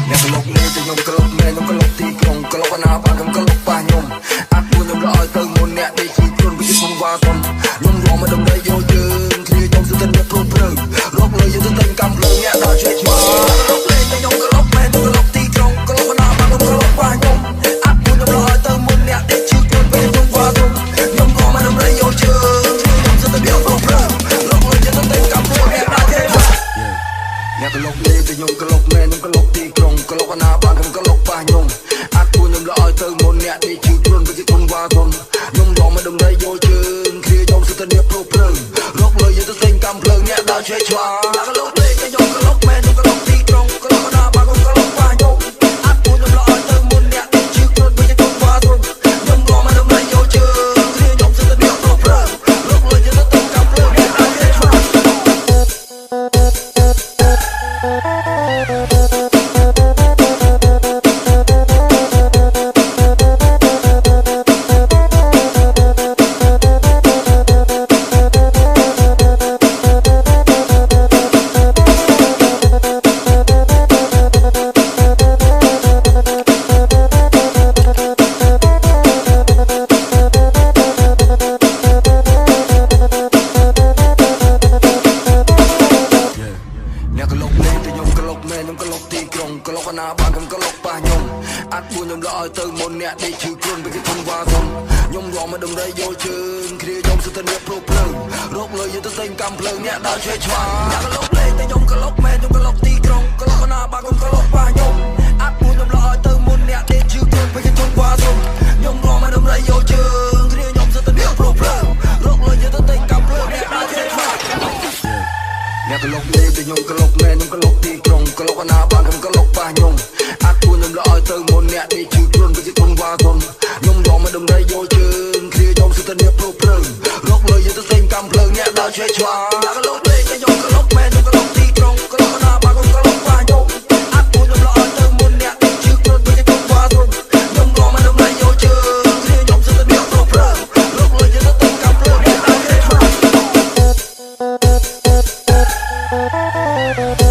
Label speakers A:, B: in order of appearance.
A: អ្នកក្លុកនេះទៅខ្ញុំក្លុកមែនខ្ញុំក្លុកទីក្រុងក្លុកណាបានខ្ញុំក្លុកប៉ះខ្ញុំអាក់ពួកខ្ញុំរឲ្យទៅមុនអ្នកដែលជីខ្លួនវាខ្ញុំវ៉ាធំខ្ញុំរមកដំដីយកយើងគ្នាខ្ញុំស្ទើរតែព្រមព្រើរកលើយើងទៅតែកំភ្លើងអ្នកដល់ជួយឆ្មាក្លុកលេងទៅខ្ញុំក្លុកមែនខ្ញុំក្លុកទីក្រុងក្លុកណាបានខ្ញុំក្លុកប៉ះខ្ញុំអាក់ពួកខ្ញុំរឲ្យទៅមុនអ្នកដែលជីខ្លួនវាខ្ញុំវ៉ាធំខ្ញុំរមកដំដីយកយើងខ្ញុំស្ទើរតែព្រមព្រើរកលើយើងទៅតែកំភ្លើងអ្នកដល់ជួយឆ្មាអ្នកក្លុកលេងទៅខ្ញុំក្លុកមែនខ្ញុំក្លុកទីក្រុងក្លុកណាបានខ្ញុំក្លុកប៉ះខ្ញុំអាក់ពួកខ្ញុំរឲ្យទៅមុនអ្នកដែលជីខ្លួនវាខ្ញុំវ៉ាធំខ្ញុំរមកដំដីយកយើងគ្នាខ្ញុំស្ទើរតែព្រមព្រើរកលើយើងទៅតែកំភ្លើងអ្នកដល់ជួយឆ្មាអ្នកក្លុកលេងទៅខ្ញុំក្លុកមែនខ្ញុំក្លុកទីក្រុងក្លុកណាបានខ្ញុំក្លុកប៉ះខ្ញុំអាក់ពួកខ្ញុំរឲ្យទៅមុនអ្នកដែលជីខ្លួនវាខ្ញុំវ៉ាធំខ្ញុំរមកដំដីយកយើងគ្នាខ្ញុំស្ទើរតែព្រមព្រើរកលើយើងទៅតែកំភ្លើងអ្នកដល់ជួយឆ្មាក្លុកទីក្រុងក្លុកណាបានខ្ញុំក្លុកប៉ះខ្ញុំអាក់ពួកខ្ញុំរឲ្យទៅមុនអ្នកដែលឈឺខ្លួនវាខ្ញុំវ៉ាធំខ្ញុំរមកដំដីយកជើងគ្នាខ្ញុំស្ទើរតែព្រមព្រើរកលើយើងទៅតែកំភ្លើងអ្នកដល់ជួយឆ្មាអ្នកក្លុកលេងតែខ្ញុំក្លុកមែនខ្ញុំក្លុកទីក្រុងក្លុកណាបានខ្ញុំក្លុកប៉ះខ្ញុំអាក់ពួកខ្ញុំរឲ្យទៅមុនអ្នកដែលឈឺខ្លួនវាខ្ញុំវ៉ាធំខ្ញុំរមកដំដីយកជើងគ្នាខ្ញុំស្ទើរតែព្រមព្រើរកលើយើងទៅតែកំភ្លើងអ្នកដល់ជួយឆ្មាអ្នកក្លុកលេងតែខ្ញុំក្លុកមែនខ្ញុំក្លុកទីក្រុងក្លុកណាបានខ្ញុំក្លុកប៉ះខ្ញុំអាក់ពួកខ្ញុំរឲ្យទៅមុនអ្នកដែលឈឺខ្លួនវាខ្ញុំវ៉ាធំខ្ញុំរមកដំដីយកជើងគ្នាខ្ញុំស្ទើរតែព្រមព្រើរកលើយើងទៅតែកំភ្លើងអ្នកដល់ជួយឆ្មាអ្នកក្លុកលេងតែខ្ញុំក្លុកមែនខ្ញុំក្លុកទីក្រុងក្លុកណាបានខ្ញុំក្លុកប៉ះខ្ញុំអាក់ពួកខ្ញុំរឲ្យទៅមុនអ្នកដែលឈឺខ្លួនវាខ្ញុំវ៉ាធំខ្ញុំរមកដំដីយកជើងគ្នាខ្ញុំស្ទើរតែព្រមព្រើរកលើយើងទៅតែកំភ្លើងអ្នកដល់ជួយឆ្មា